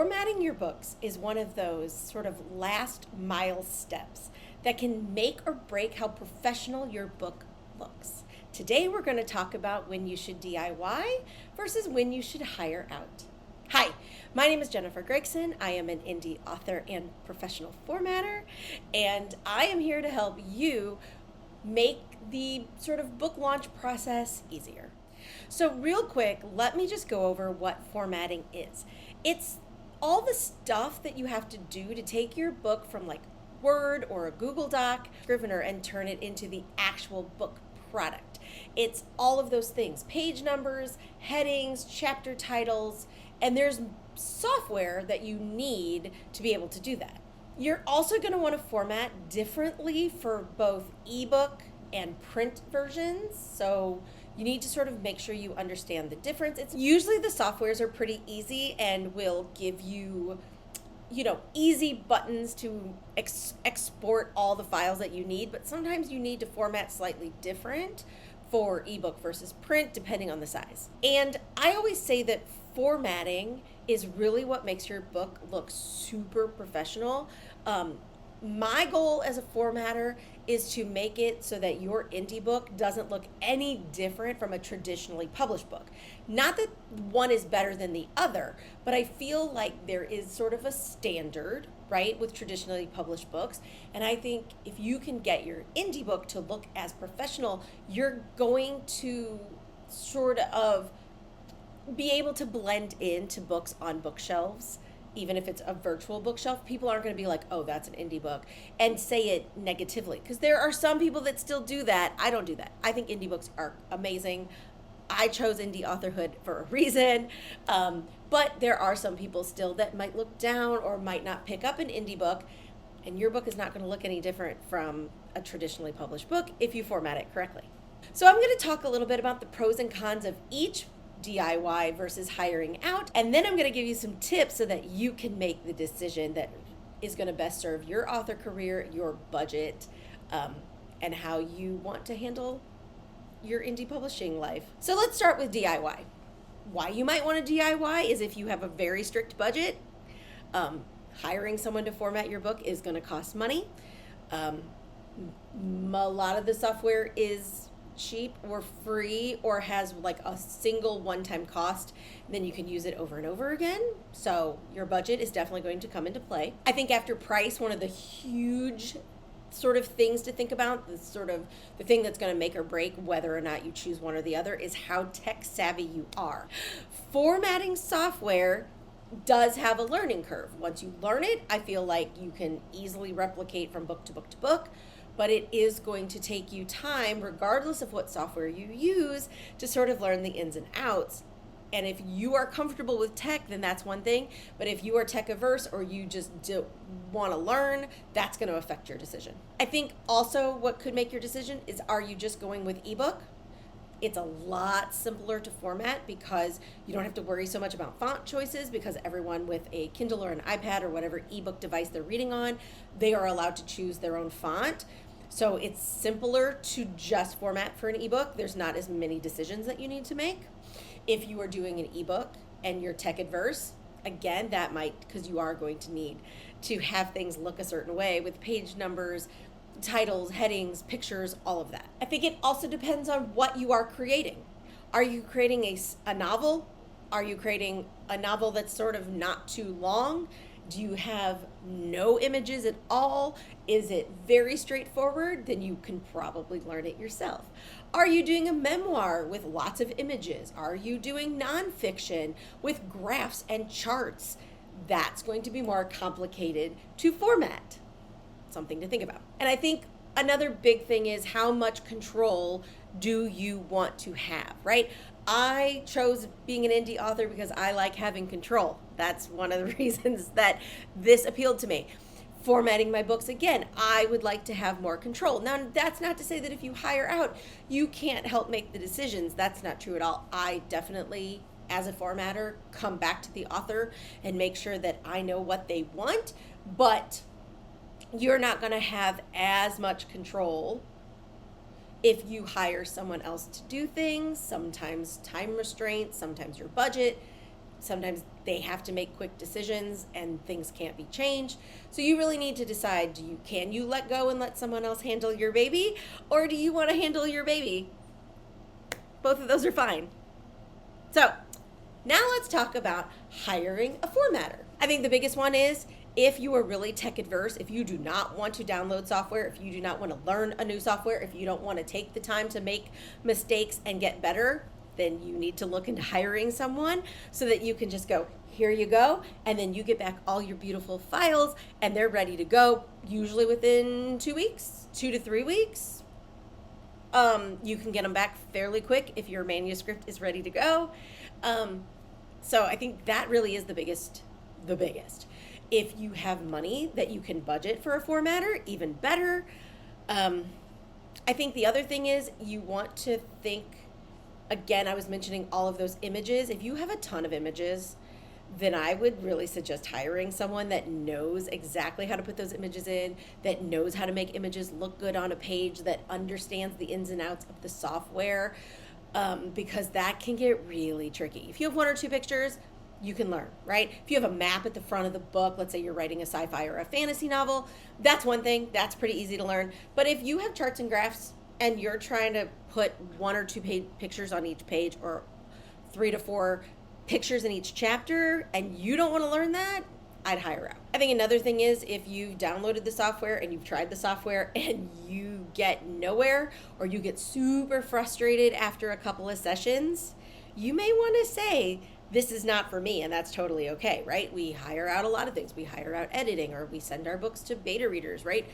Formatting your books is one of those sort of last mile steps that can make or break how professional your book looks. Today we're going to talk about when you should DIY versus when you should hire out. Hi, my name is Jennifer Gregson. I am an indie author and professional formatter, and I am here to help you make the sort of book launch process easier. So real quick, let me just go over what formatting is. It's all the stuff that you have to do to take your book from like Word or a Google Doc, Scrivener, and turn it into the actual book product. It's all of those things: page numbers, headings, chapter titles, and there's software that you need to be able to do that. You're also going to want to format differently for both ebook and print versions, so you need to sort of make sure you understand the difference. It's usually the softwares are pretty easy and will give you, easy buttons to export all the files that you need, but sometimes you need to format slightly different for ebook versus print depending on the size. And I always say that formatting is really what makes your book look super professional. My goal as a formatter is to make it so that your indie book doesn't look any different from a traditionally published book. Not that one is better than the other, but I feel like there is sort of a standard, right, with traditionally published books. And I think if you can get your indie book to look as professional, you're going to sort of be able to blend into books on bookshelves. Even if it's a virtual bookshelf, people aren't going to be like, oh, that's an indie book, and say it negatively. Because there are some people that still do that. I don't do that. I think indie books are amazing. I chose indie authorhood for a reason. But there are some people still that might look down or might not pick up an indie book. And your book is not going to look any different from a traditionally published book if you format it correctly. So I'm going to talk a little bit about the pros and cons of each DIY versus hiring out, and then I'm going to give you some tips so that you can make the decision that is going to best serve your author career, your budget, and how you want to handle your indie publishing life. So let's start with DIY. Why you might want to DIY is if you have a very strict budget. Hiring someone to format your book is going to cost money. A lot of the software is cheap or free or has like a single one-time cost, then you can use it over and over again. So your budget is definitely going to come into play. I think after price, one of the huge sort of things to think about, the thing that's going to make or break whether or not you choose one or the other, is how tech savvy you are. Formatting software does have a learning curve. Once you learn it, I feel like you can easily replicate from book to book to book. But it is going to take you time, regardless of what software you use, to sort of learn the ins and outs. And if you are comfortable with tech, then that's one thing. But if you are tech averse or you just don't want to learn, that's going to affect your decision. I think also what could make your decision is, are you just going with ebook? It's a lot simpler to format because you don't have to worry so much about font choices, because everyone with a Kindle or an iPad or whatever ebook device they're reading on, they are allowed to choose their own font. So it's simpler to just format for an ebook. There's not as many decisions that you need to make. If you are doing an ebook and you're tech adverse, again, that might, because you are going to need to have things look a certain way with page numbers, titles, headings, pictures, all of that. I think it also depends on what you are creating. Are you creating a novel? Are you creating a novel that's sort of not too long? Do you have no images at all? Is it very straightforward? Then you can probably learn it yourself. Are you doing a memoir with lots of images? Are you doing nonfiction with graphs and charts? That's going to be more complicated to format. Something to think about. And I think another big thing is, how much control do you want to have, right? I chose being an indie author because I like having control. That's one of the reasons that this appealed to me. Formatting my books, again, I would like to have more control. Now, that's not to say that if you hire out, you can't help make the decisions. That's not true at all. I definitely, as a formatter, come back to the author and make sure that I know what they want, but you're not going to have as much control if you hire someone else to do things. Sometimes time restraints, sometimes your budget. Sometimes they have to make quick decisions and things can't be changed. So you really need to decide, can you let go and let someone else handle your baby, or do you want to handle your baby? Both of those are fine. So now let's talk about hiring a formatter. I think the biggest one is, if you are really tech adverse, if you do not want to download software, if you do not want to learn a new software, if you don't want to take the time to make mistakes and get better, then you need to look into hiring someone so that you can just go, here you go, and then you get back all your beautiful files and they're ready to go, usually within 2 weeks, 2 to 3 weeks. You can get them back fairly quick if your manuscript is ready to go. So I think that really is the biggest. If you have money that you can budget for a formatter, even better. I think the other thing is, you want to think, again, I was mentioning all of those images. If you have a ton of images, then I would really suggest hiring someone that knows exactly how to put those images in, that knows how to make images look good on a page, that understands the ins and outs of the software, because that can get really tricky. If you have 1 or 2 pictures, you can learn, right? If you have a map at the front of the book, let's say you're writing a sci-fi or a fantasy novel, that's one thing, that's pretty easy to learn. But if you have charts and graphs and you're trying to put 1 or 2 pictures on each page, or 3 to 4 pictures in each chapter, and you don't want to learn that, I'd hire out. I think another thing is, if you've downloaded the software and you've tried the software and you get nowhere, or you get super frustrated after a couple of sessions, you may want to say, this is not for me, and that's totally okay, right? We hire out a lot of things. We hire out editing, or we send our books to beta readers, right?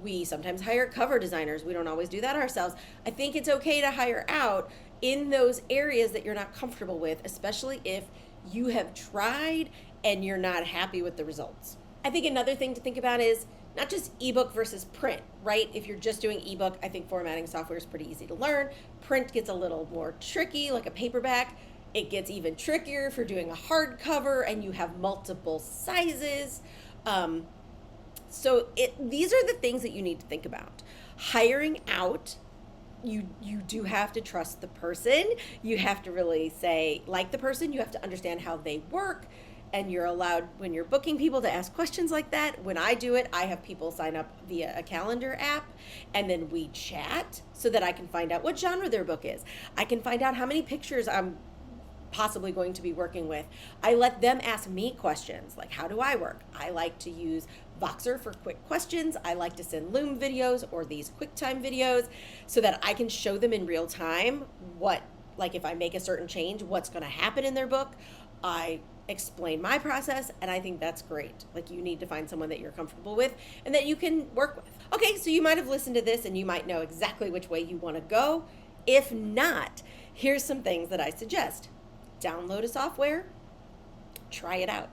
We sometimes hire cover designers. We don't always do that ourselves. I think it's okay to hire out in those areas that you're not comfortable with, especially if you have tried and you're not happy with the results. I think another thing to think about is not just ebook versus print, right? If you're just doing ebook, I think formatting software is pretty easy to learn. Print gets a little more tricky, like a paperback. It gets even trickier for doing a hardcover, and you have multiple sizes. So these are the things that you need to think about. Hiring out, you do have to trust the person. You have to really like the person. You have to understand how they work. And you're allowed, when you're booking people, to ask questions like that. When I do it, I have people sign up via a calendar app, and then we chat so that I can find out what genre their book is. I can find out how many pictures I'm possibly going to be working with. I let them ask me questions, like, how do I work? I like to use Voxer for quick questions. I like to send Loom videos or these QuickTime videos so that I can show them in real time if I make a certain change, what's going to happen in their book. I explain my process, and I think that's great. Like, you need to find someone that you're comfortable with and that you can work with. Okay, so you might have listened to this and you might know exactly which way you want to go. If not, here's some things that I suggest. Download a software, try it out.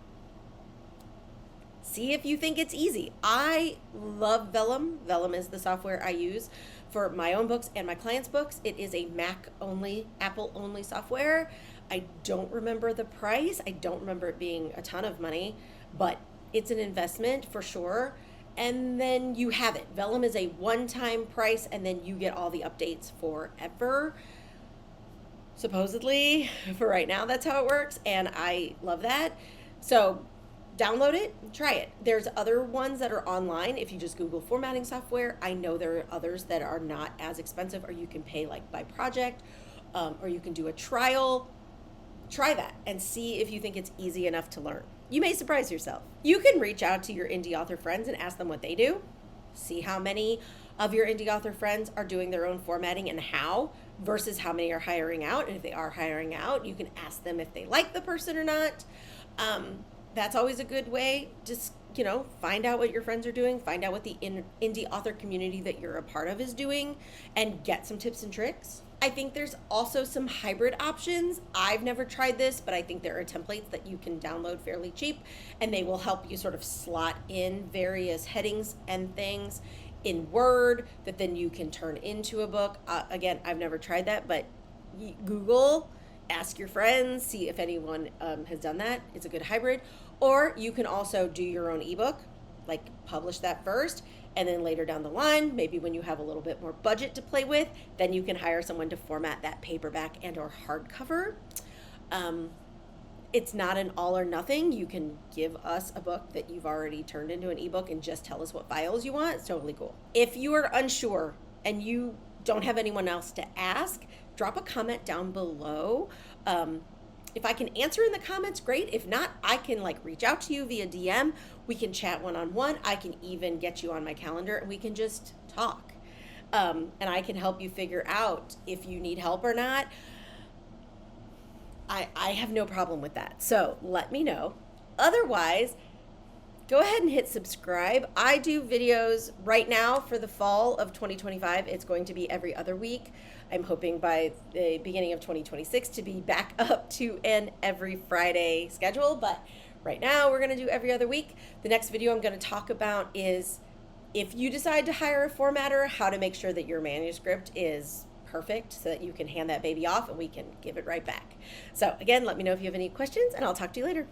See if you think it's easy. I love Vellum. Vellum is the software I use for my own books and my clients' books. It is a Mac only, Apple only software. I don't remember the price. I don't remember it being a ton of money, but it's an investment for sure. And then you have it. Vellum is a one-time price, and then you get all the updates forever. Supposedly, for right now, that's how it works, and I love that. So download it, try it. There's other ones that are online. If you just Google formatting software, I know there are others that are not as expensive, or you can pay like by project, or you can do a trial. Try that and see if you think it's easy enough to learn. You may surprise yourself. You can reach out to your indie author friends and ask them what they do. See how many of your indie author friends are doing their own formatting and how, versus how many are hiring out. And if they are hiring out, you can ask them if they like the person or not. That's always a good way. Just, find out what your friends are doing, find out what the indie author community that you're a part of is doing, and get some tips and tricks. I think there's also some hybrid options. I've never tried this, but I think there are templates that you can download fairly cheap, and they will help you sort of slot in various headings and things in Word that then you can turn into a book. Again, I've never tried that, but Google, ask your friends, see if anyone has done that. It's a good hybrid. Or you can also do your own ebook, like publish that first, and then later down the line, maybe when you have a little bit more budget to play with, then you can hire someone to format that paperback and or hardcover. it's not an all or nothing. You can give us a book that you've already turned into an ebook and just tell us what files you want. It's totally cool. If you are unsure and you don't have anyone else to ask, drop a comment down below. If I can answer in the comments, great. If not, I can reach out to you via DM. We can chat one-on-one. I can even get you on my calendar and we can just talk. And I can help you figure out if you need help or not. I have no problem with that. So let me know. Otherwise, go ahead and hit subscribe. I do videos right now for the fall of 2025. It's going to be every other week. I'm hoping by the beginning of 2026 to be back up to an every Friday schedule. But right now we're going to do every other week. The next video I'm going to talk about is if you decide to hire a formatter, how to make sure that your manuscript is perfect so that you can hand that baby off and we can give it right back. So again, let me know if you have any questions and I'll talk to you later.